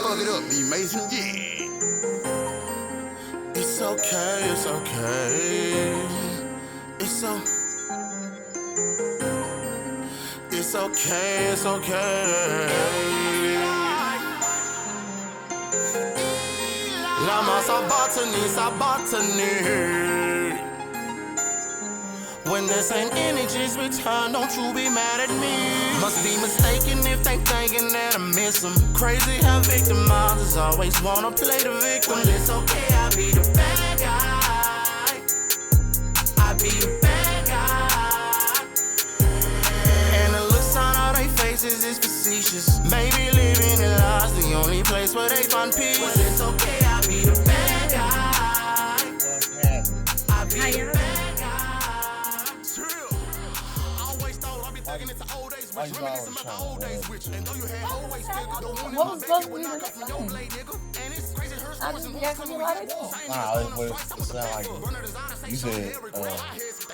fuck it up, be Mason, yeah. It's okay, it's okay. It's okay, it's okay. Lama sabotany. When this ain't energy's return, don't you be mad at me. Must be mistaken if they thinking that I miss them. Crazy how victimizers always wanna play the victim. Well, it's okay, I be the bad guy. I be the bad guy. And the looks on all they faces is facetious. Maybe living in lies the only place where they find peace. Well, it's okay, I be the bad guy. I be the bad guy. What was supposed to be the next thing? I just asking you why they doing. Nah, it sound like you said, I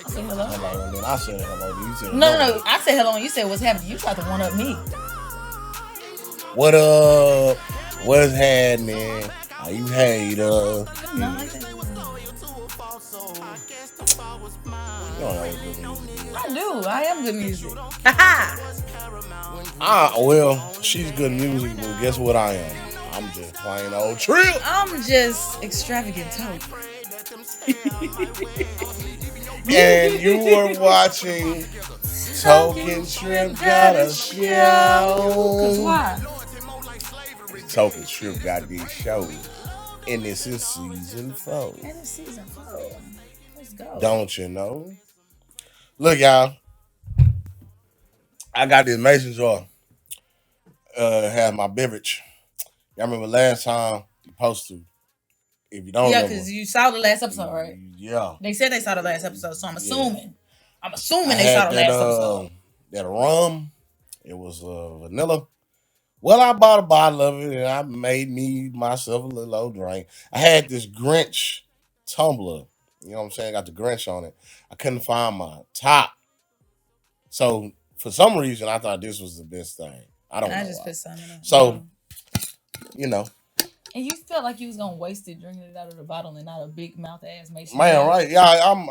said hello. hello, and then I said hello. You said No. I said hello and you said what's happening. You tried to one up me. What up? What's happening? How you hater? No, like that. You don't know what good music is. I do. I am good music. Well, she's good music, but guess what I am? I'm just plain old Trip. I'm just extravagant Tok. And you were watching Tok Trip Got a show. Cause why? Tok Trip got this show. And this is season 4. And it's season 4. Let's go. Don't you know? Look, y'all. I got this mason jar. Have my beverage. Y'all remember last time you posted? If you don't Yeah, remember. because you saw the last episode, right? Yeah. They said they saw the last episode, so I'm assuming. I'm I assuming they had saw the last episode. that rum. It was vanilla. Well, I bought a bottle of it and I made myself a little old drink. I had this Grinch tumbler. You know what I'm saying? Got the Grinch on it. I couldn't find my top. So for some reason, I thought this was the best thing. I don't know. I just why. put something in. So, you know. And you felt like you was gonna waste it drinking it out of the bottle and not a big mouth ass mason. Man, right? Yeah,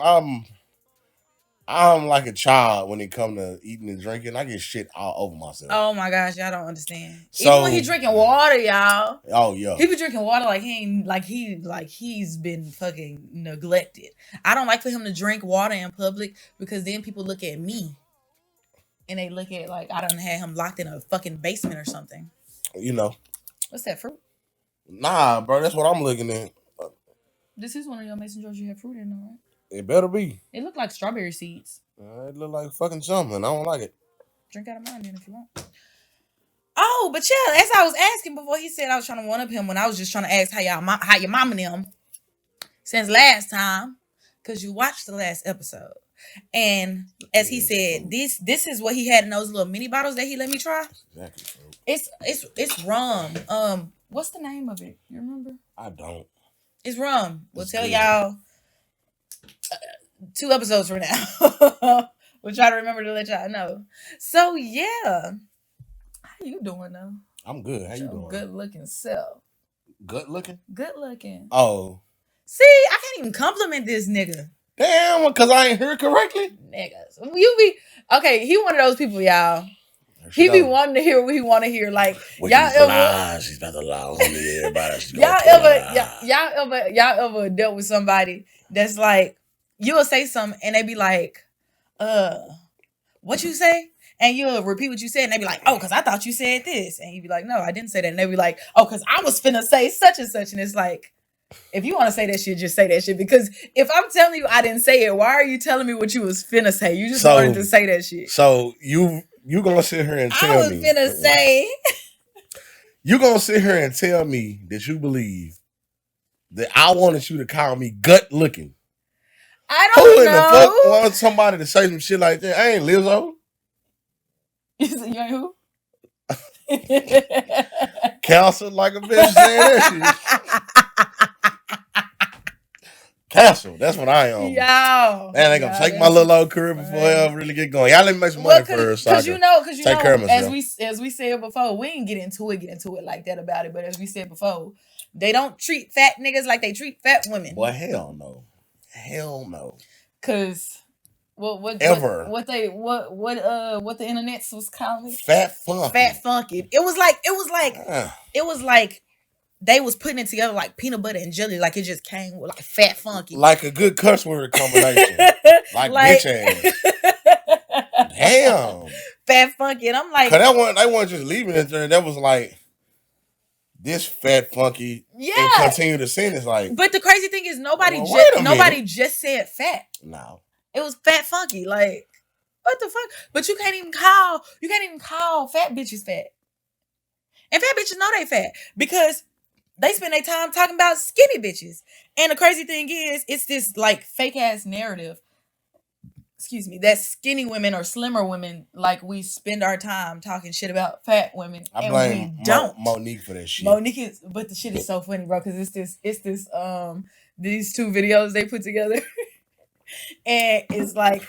I'm like a child when it come to eating and drinking. I get shit all over myself. Oh my gosh, y'all don't understand. So- Even when he drinking water, y'all. Oh yeah. He be drinking water like he ain't he's been fucking neglected. I don't like for him to drink water in public because then people look at me and they look at like I done had him locked in a fucking basement or something. You know. What's that fruit? Nah, bro, that's what I'm looking at. This is one of your mason jars you have fruit in, all right? It better be. It looked like strawberry seeds. It look like fucking something. I don't like it. Drink out of mine then if you want. Oh, but yeah, as I was asking before, he said I was trying to one up him when I was just trying to ask how your mom and them since last time, because you watched the last episode. And as he said, this is what he had in those little mini bottles that he let me try. Exactly. Bro. It's rum. What's the name of it? You remember? I don't. It's rum. We'll It's tell good. y'all 2 episodes from now. We'll try to remember to let y'all know. So yeah, how you doing though? I'm good. How you Your doing? good looking self. Good looking? Good looking. Oh. See, I can't even compliment this nigga. Damn, because I ain't heard correctly. Niggas. You be okay, he one of those people, y'all. He be wanting to hear what he want to hear. Like y'all ever She's about to lie on me, everybody. y'all ever dealt with somebody that's like, you'll say something and they be like, what you say? And you'll repeat what you said and they be like, oh, because I thought you said this. And you be like, no, I didn't say that. And they be like, oh, because I was finna say such and such. And it's like, if you want to say that shit, just say that shit. Because if I'm telling you I didn't say it, why are you telling me what you was finna say? You just wanted to say that shit. So you gonna sit here and tell me. I was finna say. You gonna sit here and tell me that you believe that I wanted you to call me gut looking. I Who don't in know. the fuck wants somebody to say some shit like that? I ain't Lizzo. You ain't who? Counsel like a bitch saying that shit. Cancel. That's what I am. Yo, Man, they gonna take my little old career before I ever really get going. Y'all let me make some money first. Because you know, myself. as we said before, we ain't get into it like that about it. But as we said before, they don't treat fat niggas like they treat fat women. Boy, hell no. Hell no. Cause what the internet was calling it? Fat funky. Fat funky. It was like they was putting it together like peanut butter and jelly, like it just came with like fat funky. Like a good cuss word combination. like bitch ass. Damn. Fat funky. And I'm like, cause they weren't just leaving it there. That was like this fat funky and continue to sing. It's like, but the crazy thing is nobody just said fat. No. It was fat funky. Like, what the fuck? But you can't even call fat bitches fat. And fat bitches know they fat because they spend their time talking about skinny bitches. And the crazy thing is, it's this like fake ass narrative. Excuse me, that skinny women or slimmer women, like we spend our time talking shit about fat women. I blame Monique for that shit. But the shit is so funny, bro, because it's this these two videos they put together. And it's like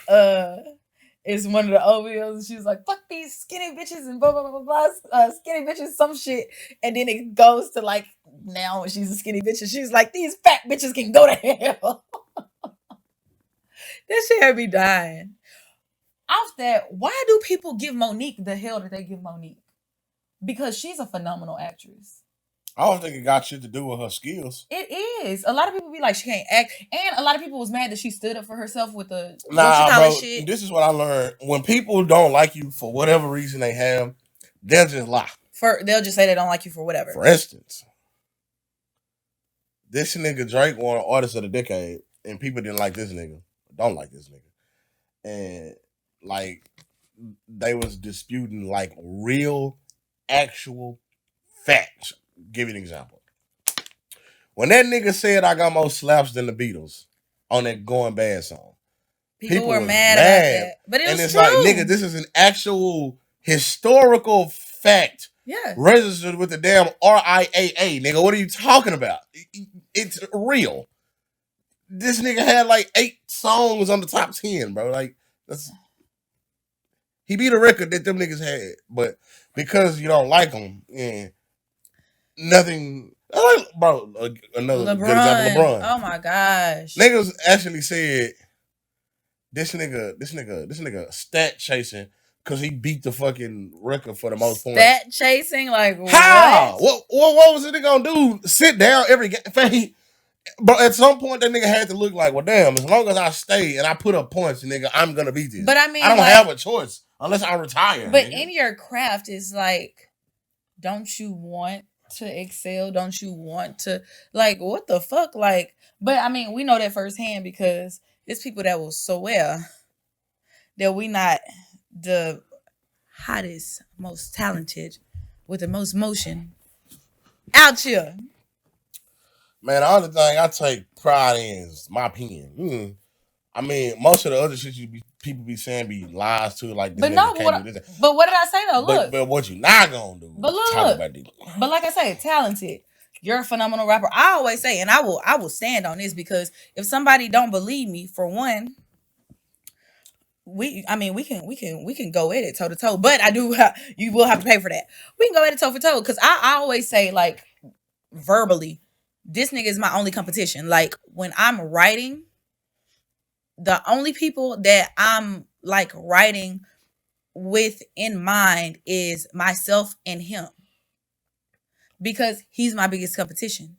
it's one of the old videos and she was like, fuck these skinny bitches and blah blah blah blah blah, skinny bitches, some shit. And then it goes to like now when she's a skinny bitch and she's like, these fat bitches can go to hell. That shit had me dying. Off that, why do people give Monique the hell that they give Monique? Because she's a phenomenal actress. I don't think it got shit to do with her skills. It is. A lot of people be like, she can't act. And a lot of people was mad that she stood up for herself with the shit. This is what I learned. When people don't like you for whatever reason they have, they'll just lie. They'll just say they don't like you for whatever. For instance, this nigga Drake won Artist of the Decade, and people didn't like this nigga. Don't like this nigga. And like they was disputing like real, actual facts. Give you an example. When that nigga said I got more slaps than the Beatles on that Going Bad song, people were mad about that. But it's true. Like, nigga, this is an actual historical fact. Yeah. Registered with the damn RIAA, nigga. What are you talking about? It's real. This nigga had like 8 songs on the top 10, bro. Like, he beat a record that them niggas had. But because you don't like him, nothing. Bro, another good example, LeBron. Oh my gosh. Niggas actually said this nigga stat chasing because he beat the fucking record for the most points. Stat chasing? Like, how? What was it gonna do? Sit down every game? But at some point, that nigga had to look like, well, damn, as long as I stay and I put up points, nigga, I'm gonna beat this. But I mean, I don't have a choice unless I retire. But nigga. In your craft, is like, don't you want to excel? Don't you want to, like, what the fuck? Like, but I mean, we know that firsthand because it's people that will swear that we not the hottest, most talented, with the most motion out here. Man, the other thing I take pride in is my pen. I mean, most of the other shit people be saying be lies too. Like, this but no, but what did I say though? Look, but what you not gonna do? But look, talk about this. But like I say, talented. You're a phenomenal rapper. I always say, and I will stand on this because if somebody don't believe me, for one, we can go at it toe to toe. But you will have to pay for that. We can go at it toe for toe because I always say, like, verbally, this nigga is my only competition. Like, when I'm writing, the only people that I'm like writing with in mind is myself and him. Because he's my biggest competition.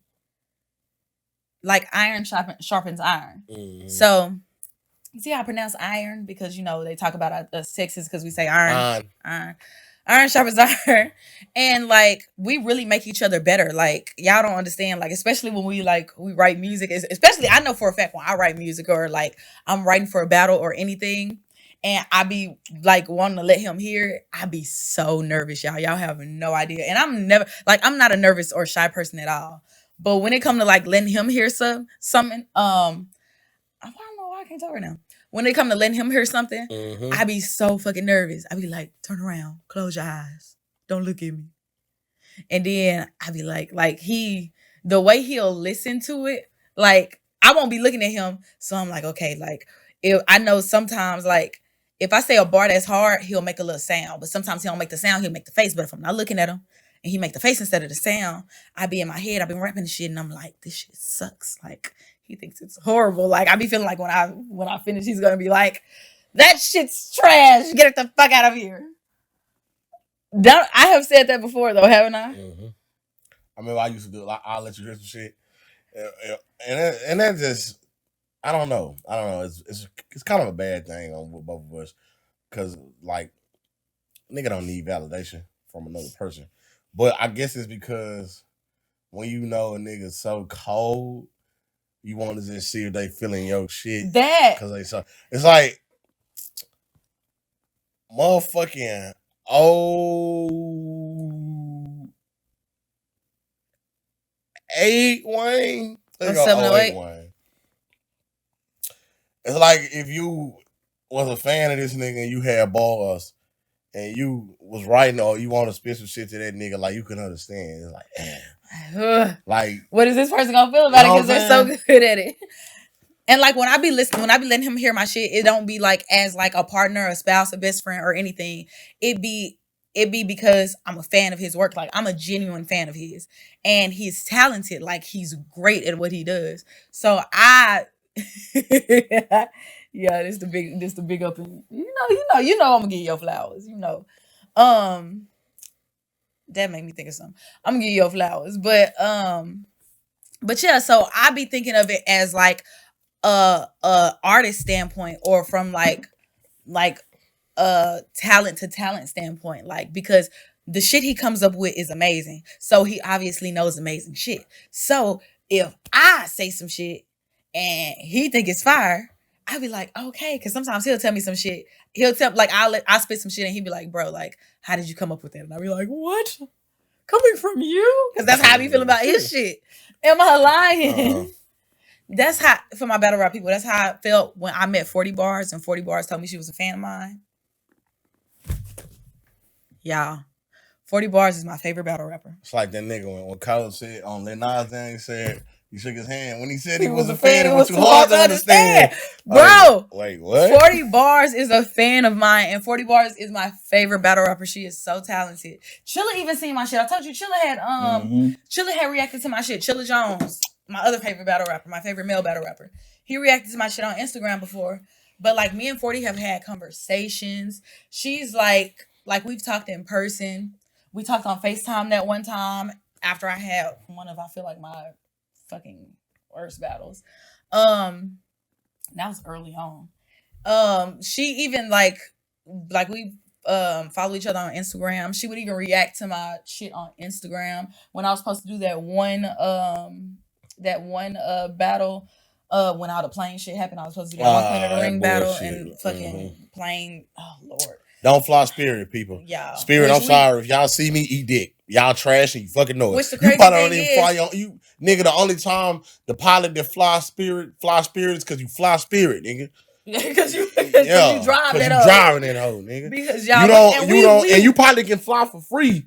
Like, iron sharpens iron. Mm-hmm. So, you see how I pronounce iron? Because, you know, they talk about us Texas because we say iron. Iron sharpens iron. And, like, we really make each other better. Like, y'all don't understand. Like, especially when we write music. Especially, I know for a fact when I write music or, like, I'm writing for a battle or anything. And I be like wanting to let him hear it. I be so nervous, y'all. Y'all have no idea. And I'm not a nervous or shy person at all. But when it comes to like letting him hear something, I don't know why I can't talk right now. When they come to letting him hear something, I be so fucking nervous. I be like, turn around, close your eyes, don't look at me. And then I be like the way he'll listen to it, like I won't be looking at him. So I'm like, okay, like if I know sometimes like if I say a bar that's hard, he'll make a little sound. But sometimes he don't make the sound, he'll make the face. But if I'm not looking at him and he make the face instead of the sound, I be in my head, I've been rapping the shit and I'm like, this shit sucks. Like he thinks it's horrible. Like I be feeling like when I finish, he's gonna be like, that shit's trash. Get it the fuck out of here. I have said that before though, haven't I? Mm-hmm. I remember I used to do. I'll let you drink some shit, and that just. I don't know. It's kind of a bad thing on both of us because like nigga don't need validation from another person, but I guess it's because when you know a nigga so cold, you want to just see if they feeling your shit because they so. It's like motherfucking old 8 Wayne. Or 708 Wayne. It's like if you was a fan of this nigga and you had bars and you was writing or you want to spit some shit to that nigga, like you can understand. It's like, damn. Like, what is this person gonna feel about it? Because they're so good at it. And like when I be letting him hear my shit, it don't be like as like a partner, a spouse, a best friend, or anything. It be because I'm a fan of his work. Like I'm a genuine fan of his, and he's talented. Like he's great at what he does. So yeah, this the big up and you know I'm gonna give you your flowers, that made me think of something. I'm gonna give you your flowers. But yeah, so I be thinking of it as like a artist standpoint or from like talent to talent standpoint, like because the shit he comes up with is amazing. So he obviously knows amazing shit. So if I say some shit and he think it's fire, I'll be like, okay, because sometimes he'll tell me some shit. He'll tell like I'll spit some shit and he'll be like, bro, like, how did you come up with that? And I'll be like, what? Coming from you? Because that's how I be feeling about his shit. Am I lying? That's how, for my battle rap people, that's how I felt when I met 40 Bars and 40 Bars told me she was a fan of mine. Y'all, 40 Bars is my favorite battle rapper. It's like that nigga when Cole said on Lil Nas thing, he said he shook his hand. When he said he was a fan, it was too hard to understand. Bro, wait, what? 40 Bars is a fan of mine, and 40 Bars is my favorite battle rapper. She is so talented. Chilla even seen my shit. I told you Chilla had reacted to my shit. Chilla Jones, my other favorite battle rapper, my favorite male battle rapper. He reacted to my shit on Instagram before. But like me and 40 have had conversations. She's like we've talked in person. We talked on FaceTime that one time after I had one of, I feel like, my fucking worst battles. That was early on. She even like we follow each other on Instagram. She would even react to my shit on Instagram when I was supposed to do that one battle. When all the plane shit happened, I was supposed to do that one Queen of the Ring battle and fucking plane. Oh Lord. Don't fly Spirit, people. Yeah. Spirit, I'm sorry. If y'all see me, eat dick. Y'all trash and you fucking know it. You probably don't even fly on you. Nigga, the only time the pilot that fly Spirit is because you fly Spirit, nigga. Because you drive that hoe. Driving that hoe, nigga. Because y'all and you probably can fly for free.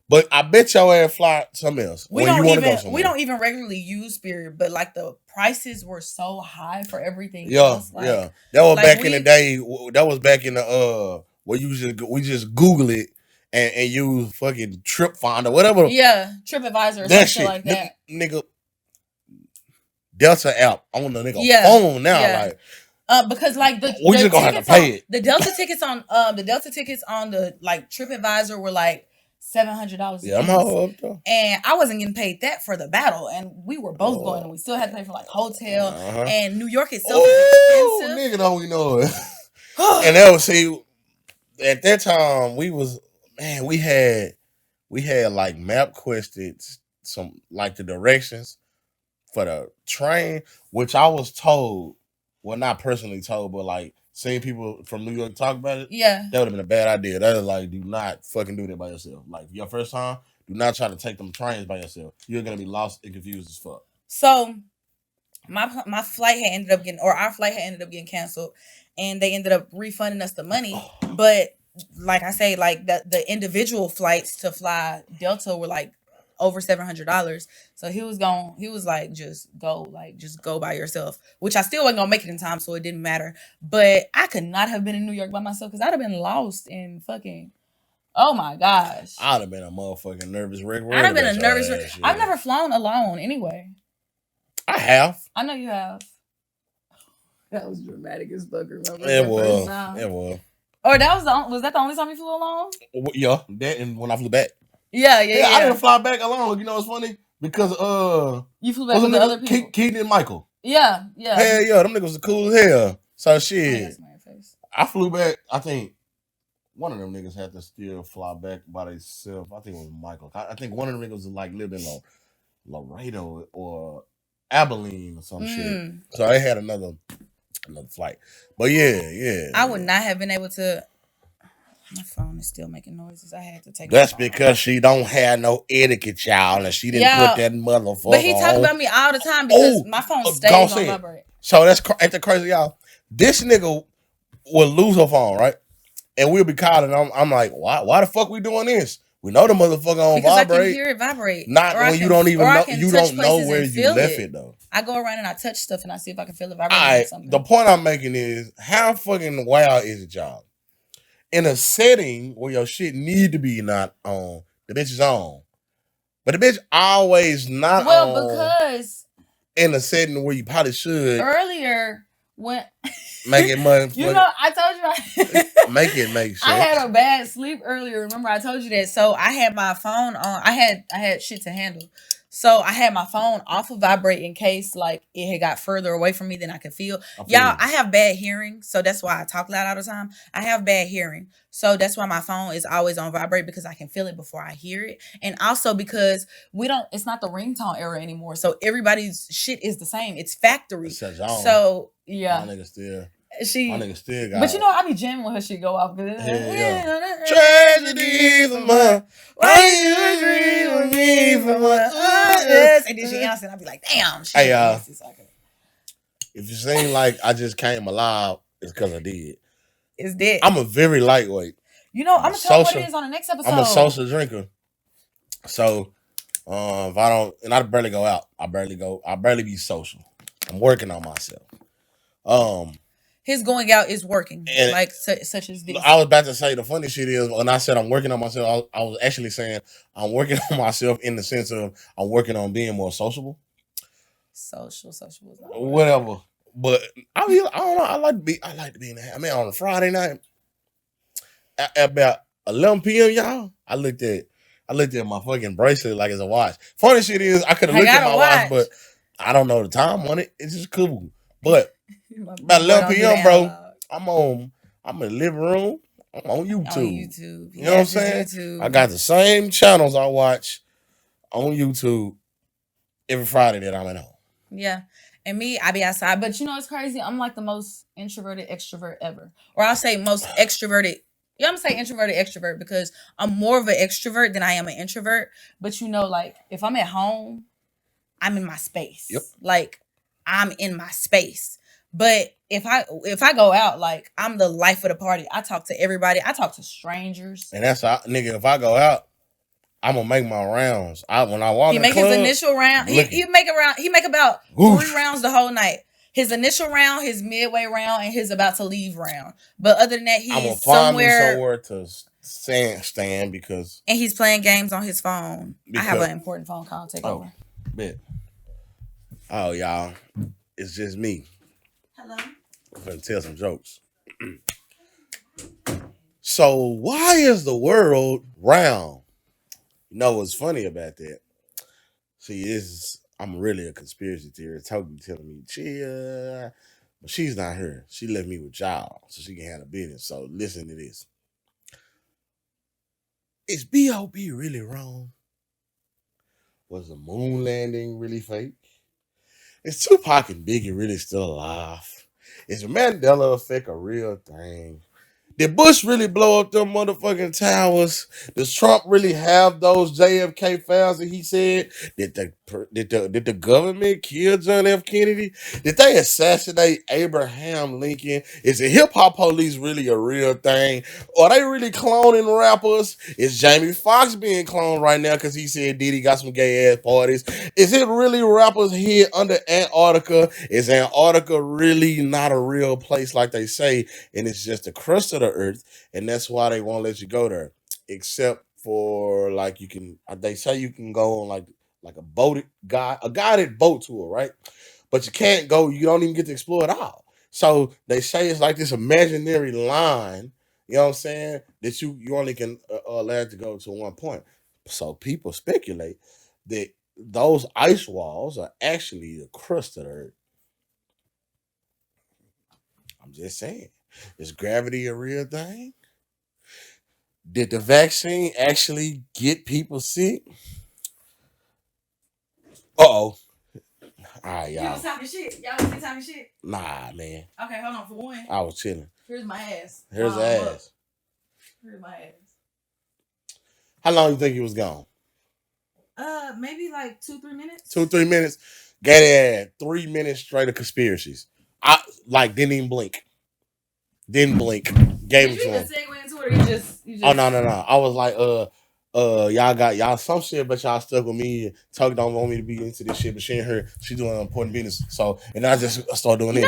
But I bet your ass fly something else. We don't even regularly use Spirit, but like the prices were so high for everything else. Like, yeah. That was back in the day. That was back in the where we just Google it and use fucking Trip Finder, whatever. Yeah, TripAdvisor or that something like that. Nigga, Delta app on the nigga phone now, like. Because like we just gonna have to pay it. The Delta tickets on the like TripAdvisor were like $700. Yeah, I'm all up though. And I wasn't getting paid that for the battle, and we were both going, and we still had to pay for like hotel and New York itself is expensive. Nigga, don't we know it? And that was at that time we had like map quested some like the directions for the train, which I was told, well not personally told, but like seeing people from New York talk about it. Yeah, that would have been a bad idea. That is like, do not fucking do that by yourself. Like your first time, do not try to take them trains by yourself. You're gonna be lost and confused as fuck. So my flight had ended up getting, or our flight had ended up getting canceled, and they ended up refunding us the money. But like I say, like the individual flights to fly Delta were like over $700. So he was like, just go by yourself, which I still wasn't gonna make it in time, so it didn't matter. But I could not have been in New York by myself because I'd have been lost in fucking. Oh my gosh. I'd have been a motherfucking nervous wreck. I'd have been a nervous wreck. I've never flown alone anyway. I have. I know you have. That was dramatic as fuck. Remember? It was. It was. Or was that the only time you flew alone? Yeah, that and when I flew back. Yeah. I didn't fly back alone. You know what's funny? Because you flew back with the other people. Keaton and Michael. Yeah. Hell yeah, them niggas was cool as hell. So shit. I flew back. I think one of them niggas had to still fly back by themselves. I think it was Michael. I think one of them niggas like lived in Laredo or Abilene or some shit. So they had another flight. But yeah. I would not have been able to. My phone is still making noises. I had to take. That's because she don't have no etiquette, y'all, and she didn't put that motherfucker. But he talk about me all the time because my phone stays on vibrate. So ain't that crazy, y'all? This nigga will lose her phone, right? And we'll be calling. I'm like, why the fuck we doing this? We know the motherfucker on because vibrate. I can hear it vibrate. Not when you don't even know. You don't know where you left it though. I go around and I touch stuff and I see if I can feel it vibrating. Something. The point I'm making is, how fucking wild is it, y'all? In a setting where your shit need to be not on, the bitch is on, but the bitch always not on. Well, because in a setting where you probably should earlier. When make it money, you know, I told you make it make sense. I had a bad sleep earlier. Remember, I told you that. So I had my phone on. I had shit to handle. So I had my phone off of vibrate in case like it had got further away from me than I could feel. Y'all, I have bad hearing, so that's why I talk loud all the time. I have bad hearing, so that's why my phone is always on vibrate because I can feel it before I hear it, and also because it's not the ringtone era anymore. So everybody's shit is the same. It's factory. So yeah, my nigga still got. But you know, I be jamming when her shit go off. Tragedy for my. Why you agree with me for what? And then she answered, and I be like, damn. Hey, if you seem like I just came alive, it's because I did. It's dead. I'm a very lightweight. You know, I'm gonna tell you what it is on the next episode. I'm a social drinker. So, if I don't, and I barely go out. I barely be social. I'm working on myself. His going out is working, like such as this. I was about to say the funny shit is when I said I'm working on myself, I was actually saying I'm working on myself in the sense of I'm working on being more sociable. Social is not whatever. But I don't know. I like to be in the house. I mean, on a Friday night at about 11 p.m. Y'all, I looked at my fucking bracelet like it's a watch. Funny shit is I could have looked at my watch, but I don't know the time on it. It's just cool, but. About 11 p.m., bro. I'm in the living room. I'm on YouTube. You know what I'm saying? YouTube. I got the same channels I watch on YouTube every Friday that I'm at home. Yeah. And me, I be outside. But you know what's crazy? I'm like the most introverted extrovert ever. Or I'll say most extroverted. Yeah, I'm gonna say introverted extrovert because I'm more of an extrovert than I am an introvert. But you know, like if I'm at home, I'm in my space. Yep. Like I'm in my space. But if I go out, like I'm the life of the party. I talk to everybody. I talk to strangers. And that's nigga. If I go out, I'm gonna make my rounds. When I walk, he make his initial round. He make a round. He make about 3 rounds the whole night. His initial round, his midway round, and his about to leave round. But other than that, he's somewhere to stand because. And he's playing games on his phone. I have an important phone call. Take over. Bet. Oh, y'all, it's just me. Hello. I'm gonna tell some jokes. So why is the world round? You know what's funny about that? See, I'm really a conspiracy theorist. Telling me, chill. But she's not here. She left me with y'all so she can handle business. So listen to this. Is B.O.B. really wrong? Was the moon landing really fake? Is Tupac and Biggie really still alive? Is the Mandela effect a real thing? Did Bush really blow up them motherfucking towers? Does Trump really have those JFK files that he said? Did the government kill John F. Kennedy? Did they assassinate Abraham Lincoln? Is the hip hop police really a real thing? Are they really cloning rappers? Is Jamie Foxx being cloned right now because he said Diddy got some gay ass parties? Is it really rappers here under Antarctica? Is Antarctica really not a real place like they say? And it's just the crust of the earth, and that's why they won't let you go there. Except for like you can, they say you can go on like a guided boat tour, right? But you can't go. You don't even get to explore it all. So they say it's like this imaginary line. You know what I'm saying? That you only can allowed to go to one point. So people speculate that those ice walls are actually the crust of the earth. I'm just saying. Is gravity a real thing? Did the vaccine actually get people sick? Uh-oh. All right, You y'all. was talking shit. Y'all was talking shit. Nah, man. Okay, hold on. For one, I was chilling. here's my ass. Here's the Look. ass. Here's my ass. How long you think he was gone? Maybe like 2-3 minutes. 2-3 minutes. Got it 3 minutes straight of conspiracies. I didn't even blink. Didn't blink. Gave him Did you to him. just segue into it, or you just? Oh no. I was like, y'all got y'all some shit, but y'all stuck with me. Tuck don't want me to be into this shit, but she ain't her. She doing important business. So and I just started doing this.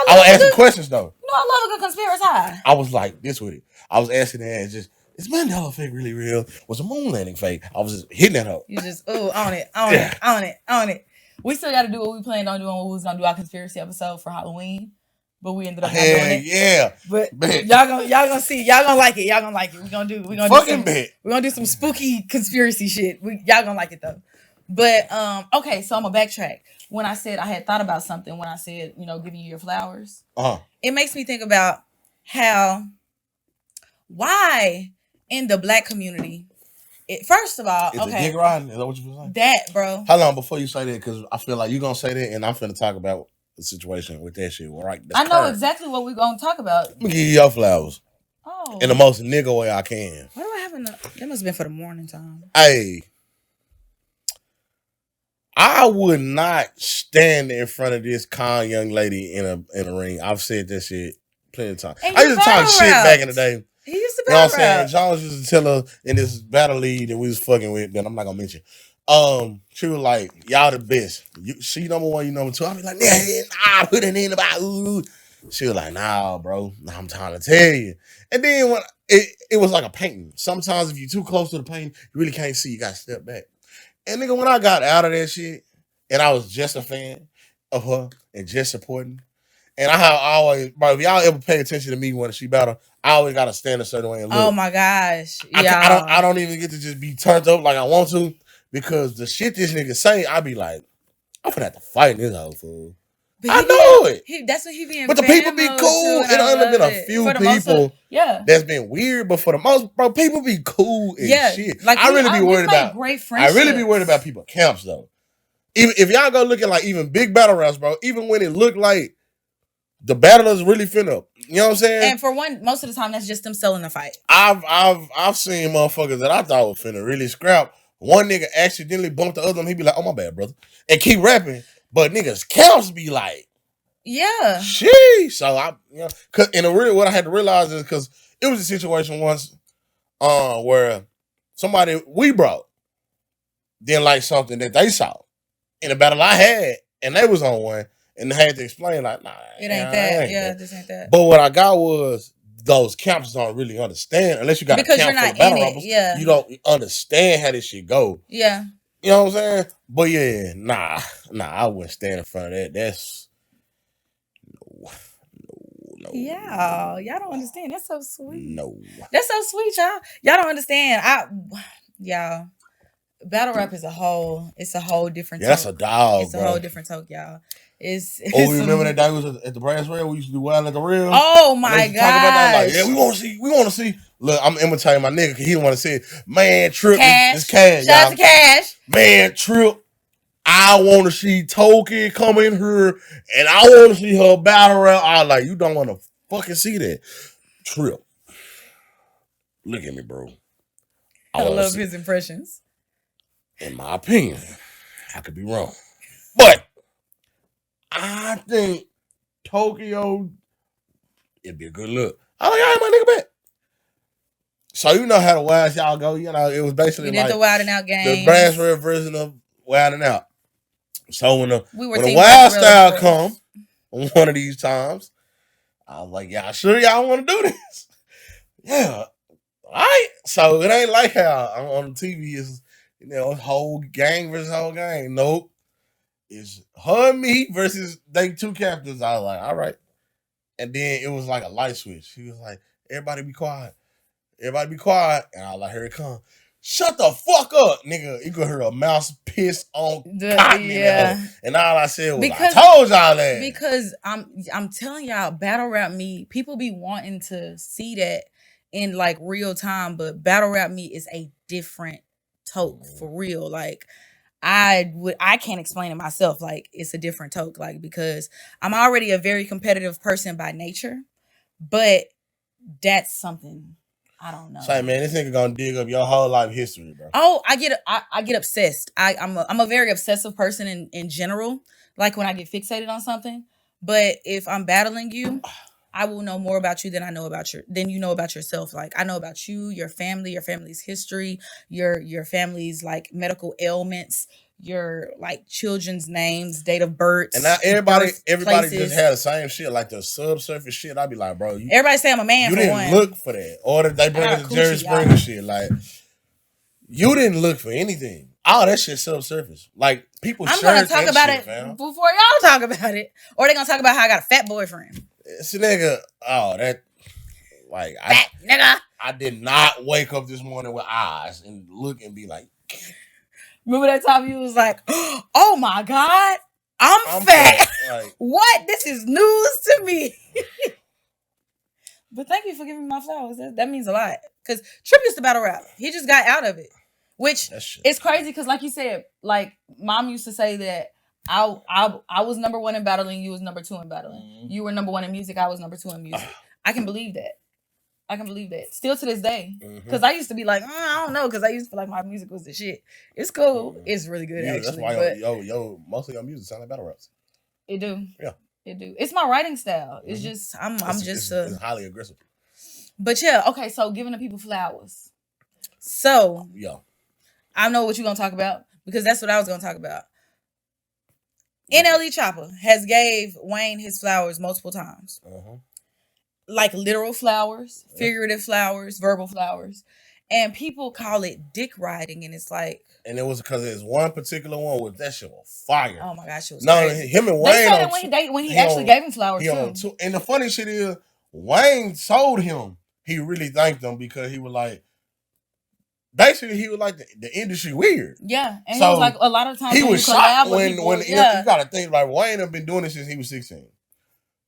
I was asking questions though. You know I love a good conspiracy. I was like this with it. I was asking her just, is Mandela effect really real? Was the moon landing fake? I was just hitting that up. You just on it. We still got to do what we planned on doing. What we was gonna do our conspiracy episode for Halloween, but we ended up not doing it. Yeah. But Bet. y'all gonna see. Y'all gonna like it. We're gonna do some spooky conspiracy shit. Y'all gonna like it though. But okay, so I'm gonna backtrack. When I said I had thought about something, when I said giving you your flowers, it makes me think about why in the black community. First of all, Is okay, it dick riding? Is that what you were saying? that bro. How long before you say that? Because I feel like you're gonna say that, and I'm finna talk about the situation with that shit. Right? I know exactly what we're gonna talk about. Let me give you your flowers in the most nigga way I can. What do I have in the? That must have been for the morning time. Hey, I would not stand in front of this calm young lady in a ring. I've said that shit plenty of times. I used to talk shit back in the day. He used to You know what I'm saying? Jones used to tell her in this battle league that we was fucking with, that I'm not gonna mention. She was like, y'all the best. She number one, you number two. I be like, nah, put it in about ooh. She was like, nah, bro. Nah, I'm trying to tell you. And then when it was like a painting. Sometimes if you're too close to the painting, you really can't see. You gotta step back. And nigga, when I got out of that shit, and I was just a fan of her and just supporting, and I have always, bro, if y'all ever pay attention to me when she battle, I always gotta stand a certain way and look. Oh my gosh. I don't even get to just be turned up like I want to, because the shit this nigga say, I be like, I'm gonna have to fight this hoe fool. I know it. That's what he be in. But the people be cool. It only been a few people that's been weird, but for the most, bro, people be cool and shit. Like I really be worried about great friendships. I really be worried about people camps though. Even if y'all go look at like even big battle rounds, bro, even when it looked like the battlers really finna, you know what I'm saying? And for one, most of the time that's just them selling the fight. I've seen motherfuckers that I thought was finna really scrap. One nigga accidentally bumped the other one, he be like, oh my bad, brother. And keep rapping. But niggas counts be like, yeah. Sheesh. So cause in a real, what I had to realize is because it was a situation once where somebody we brought didn't like something that they saw in a battle I had, and they was on one, and they had to explain like, nah, it ain't that. This ain't that. But what I got was those camps don't really understand unless you got because a camp you're not for the battle in rappers. Yeah. You don't understand how this shit go. Yeah. You know what I'm saying? But yeah, nah, I wouldn't stand in front of that. That's no. Yeah, y'all don't understand. That's so sweet. No. That's so sweet, y'all. Y'all don't understand. Y'all. Battle rap is it's a whole different that's a dog. It's a whole different talk, y'all. It's remember that day we was at the brass rail? We used to do wild at the rail. Oh my god! Talk about that, like, yeah, we want to see. Look, I'm imitating my nigga because he don't want to see it. Man, Trip, it's Cash. Shout out to Cash. Man, Trip, I want to see Toki come in here, and I want to see her battle rap. I like, you don't want to fucking see that. Trip. look at me, bro. I love his impressions. In my opinion, I could be wrong, but I think Tokyo, it'd be a good look. I'm like, all right, my nigga, bet. So you know how the Wild y'all go. You know, it was basically We did like the Wild 'N Out games. the Brassware version of Wild 'N Out. So when the Team Wild Mozzarella style come one of these times, I was like, y'all sure y'all want to do this? Yeah. All right. So it ain't like how on the TV is, you know, whole gang versus whole gang. Nope. It's her and me versus they two captains. I was like, all right. And then it was like a light switch. He was like, everybody be quiet. Everybody be quiet. And I was like, here it come. Shut the fuck up, nigga. You could hear a mouse piss on cotton in there. And all I said was, I told y'all that. Because I'm telling y'all, battle rap me, people be wanting to see that in like real time, but battle rap me is a different toke for real. Like I can't explain it myself. Like it's a different toke. Like because I'm already a very competitive person by nature, but that's something I don't know. Say, man, this nigga gonna dig up your whole life history, bro. Oh, I get obsessed. I'm a very obsessive person in general. Like when I get fixated on something. But if I'm battling you, I will know more about you than you know about yourself. Like I know about you, your family, your family's history, your family's like medical ailments, your like children's names, date of birth. And now everybody just had the same shit, like the subsurface shit. I'd be like, bro, everybody say I'm a man. You for didn't one. look for that, or did they bring us the Jerry Springer shit? Like you didn't look for anything. All that shit subsurface. Like people. I'm gonna talk about it before y'all talk about it, or they gonna talk about how I got a fat boyfriend. It's a nigga. Oh, that like fat nigga. I did not wake up this morning with eyes and look and be like. Remember that time you was like, "Oh my God, I'm fat." Like, what? This is news to me. But thank you for giving me my flowers. That means a lot. Because Trip used to battle rap. He just got out of it. Which is crazy because like you said, like mom used to say that I was number one in battling, you was number two in battling. Mm-hmm. You were number one in music, I was number two in music. I can believe that. Still to this day. Because I used to be like, I don't know, because I used to feel like my music was the shit. It's cool. Mm-hmm. It's really good, actually. That's why most of your music sound like battle raps. It do. Yeah. It do. It's my writing style. It's just, it's highly aggressive. But yeah, okay, so giving the people flowers. So, yeah. I know what you're going to talk about, because that's what I was going to talk about. NLE Chopper has gave Wayne his flowers multiple times. Uh-huh. Like literal flowers, figurative flowers, verbal flowers. And people call it dick riding, and it's like... And it was because there's one particular one with that shit was fire. Oh my gosh, it was crazy. Him and Wayne... They said that when he actually gave him flowers, too. And the funny shit is, Wayne told him he really thanked him because he was like... Basically, he was like the industry weird. Yeah, and so he was like a lot of times he was shocked when you gotta think like Wayne have been doing this since he was 16.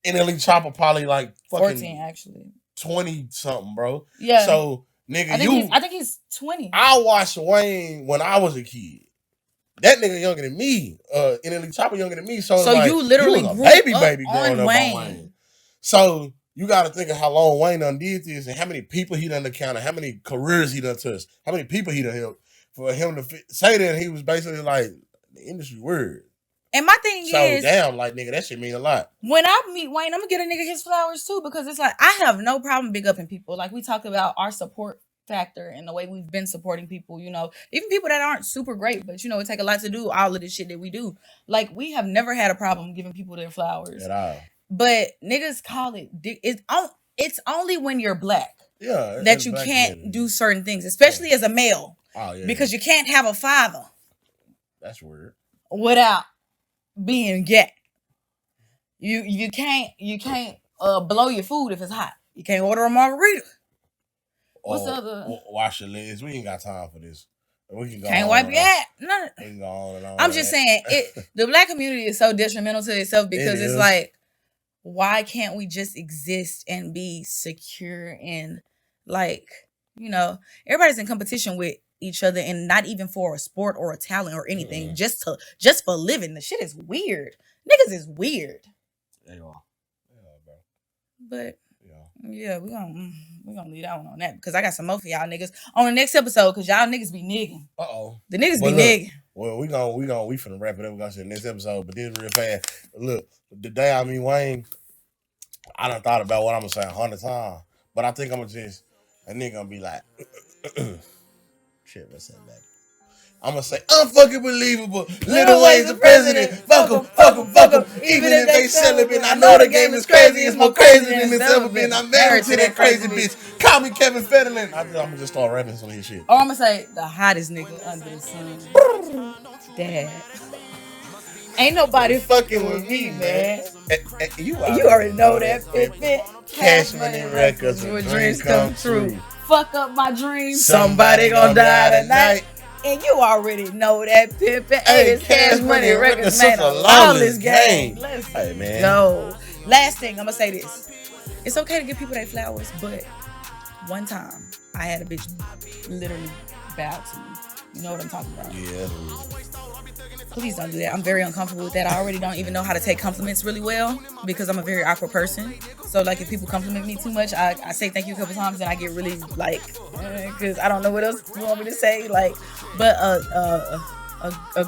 NLE Chopper probably like fucking 14 actually 20 something, bro. Yeah. So nigga, I think he's 20. I watched Wayne when I was a kid. That nigga younger than me. NLE Chopper younger than me. So like, you literally was a grew baby growing up Wayne. on Wayne. So you got to think of how long Wayne done did this and how many people he done encountered, how many careers he done touched, how many people he done helped. For him to say that, he was basically like the industry word. And my thing is... So damn, like, nigga, that shit mean a lot. When I meet Wayne, I'm going to get a nigga his flowers too, because it's like, I have no problem big upping people. Like, we talked about our support factor and the way we've been supporting people, you know, even people that aren't super great, but, you know, it take a lot to do all of this shit that we do. Like, we have never had a problem giving people their flowers. At all. But niggas call it dick. It's only when you're black that you can't do certain things, especially as a male. Oh, yeah. Because you can't have a father. That's weird. Without being gay. You can't blow your food if it's hot. You can't order a margarita. What's the other? Wash your legs. We ain't got time for this. We can go can't wipe your ass. No. We can go on and on. I'm just saying the black community is so detrimental to itself because it's like, why can't we just exist and be secure and like, you know, everybody's in competition with each other and not even for a sport or a talent or anything, just for living. The shit is weird. Niggas is weird. They are. Yeah, bro. But Yeah, we gonna leave that one on that because I got some more for y'all niggas on the next episode because y'all niggas be nigging. The niggas be nigging. Well, we finna wrap it up. We're gonna say next episode, but this real fast. Look, the day I meet Wayne, I done thought about what I'm gonna say 100 times, but I think I'm gonna just a nigga gonna be like, shit, what's that back? I'm gonna say unfucking believable. Little Wayne's the president. Fuck him. Even if they celibate, I know the game is crazy. It's more crazy than it's ever been. I'm married to that crazy bitch. Call me Kevin Federline. I'm gonna just start rapping some of his shit. Or I'm gonna say the hottest nigga under the sun. Dad. Ain't nobody fucking with me, man. You already know that. Cash Money Records where dreams come true. Fuck up my dreams. Somebody gonna die tonight. And you already know that Pimpin' Hey, is Cash Money Records, man. A lawless game. Let's go. Last thing, I'm gonna say this. It's okay to give people their flowers, but one time I had a bitch literally bow to me. You know what I'm talking about? Yeah. Please don't do that. I'm very uncomfortable with that. I already don't even know how to take compliments really well because I'm a very awkward person. So, like, if people compliment me too much, I say thank you a couple times and I get really, like, because I don't know what else you want me to say. Like, but a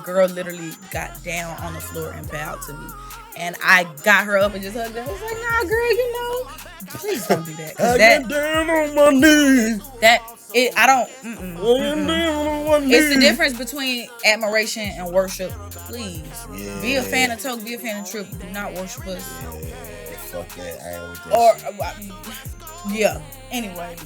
girl literally got down on the floor and bowed to me. And I got her up and just hugged her. I was like, nah, girl, you know, please don't do that. I get down on my knees. It's the difference between admiration and worship. Please. Yeah. Be a fan of Tok, be a fan of Trip. Do not worship us. Yeah, fuck that. I ain't with that shit. Yeah. Anyways,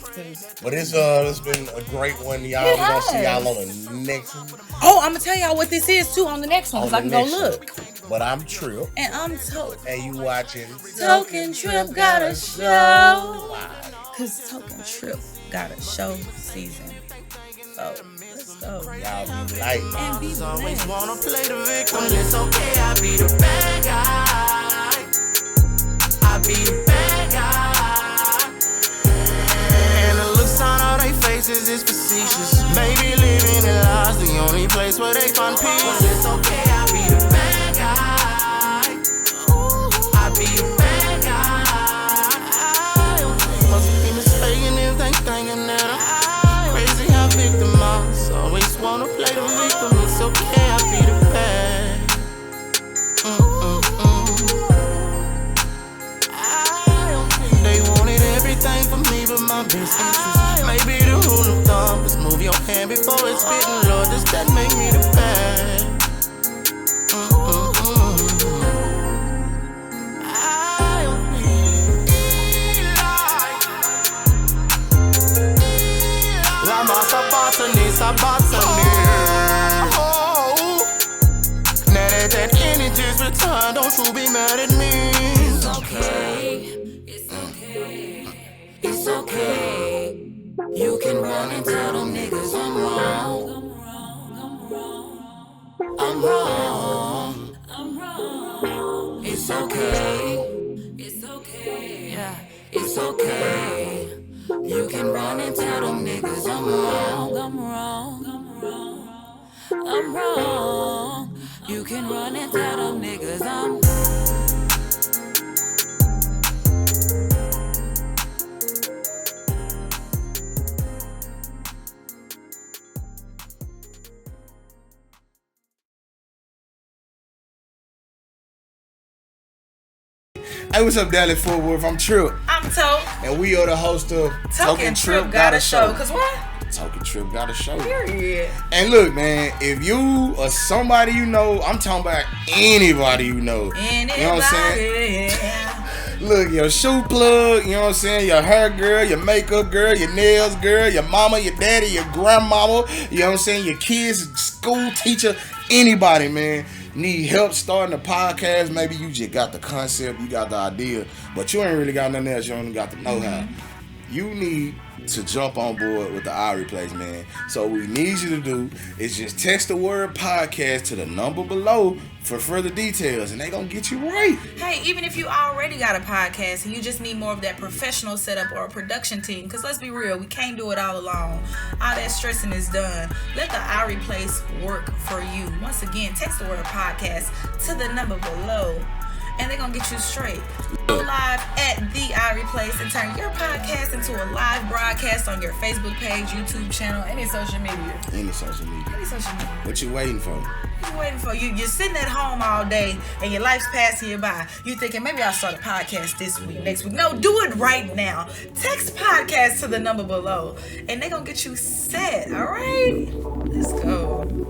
but it's been a great one, y'all. We're gonna see y'all on the next one. Oh, I'm gonna tell y'all what this is too on the next one, because I can go look. But I'm Trip. And I'm Tok. And you watching Tok and Trip got a show. Cause Tok and Trip got a show season. So let's go. Y'all be light. And be always wanna play the victim. It's okay, I be the bad guy. I be the bad guy. And the looks on all they faces is facetious. Maybe living in lies the only place where they find peace. It's okay, I be the bad guy. I be the bad guy. Must be mistaken if they thinking that I'm crazy. How victimized. Always wanna play the victim. It's okay, I be the bad. They wanted everything from me but my best interest. Maybe the rule of thumb is move your hand before it's spitting. Lord, does that make me the bad? La massa botanist, I now that energy's returned, don't you be mad at me. It's okay, it's okay, it's okay. You can run and tell them niggas I'm wrong. I'm wrong. It's okay, it's okay, yeah, it's okay. You can run and tell them niggas I'm wrong. I'm wrong. You can run and tell them niggas I'm. Hey, what's up, Dallas Fort Worth? I'm Trip. I'm Tok. And we are the host of Tok and Trip Got a Show. Cause what? Tok and Trip Got a Show. Period. And look, man, if you or somebody you know, I'm talking about anybody you know. Anybody. You know what I'm saying? Look, your shoe plug, you know what I'm saying? Your hair girl, your makeup girl, your nails girl, your mama, your daddy, your grandmama, you know what I'm saying? Your kids, school teacher, anybody, man. Need help starting a podcast, maybe you just got the concept, you got the idea, but you ain't really got nothing else, you only got the know-how. You need to jump on board with the Irie place, man. So what we need you to do is just text the word podcast to the number below for further details, and they gonna get you right. Hey, even if you already got a podcast and you just need more of that professional setup or a production team, because let's be real, we can't do it all alone. All that stressing is done. Let the Irie place work for you. Once again, text the word podcast to the number below. and they're gonna get you straight. Go live at the Irie Place and turn your podcast into a live broadcast on your Facebook page, YouTube channel, any social media. Any social media. Any social media. What you waiting for? What you waiting for? You're sitting at home all day and your life's passing you by. You thinking maybe I'll start a podcast this week, next week. No, do it right now. Text podcast to the number below and they're gonna get you set. All right, let's go.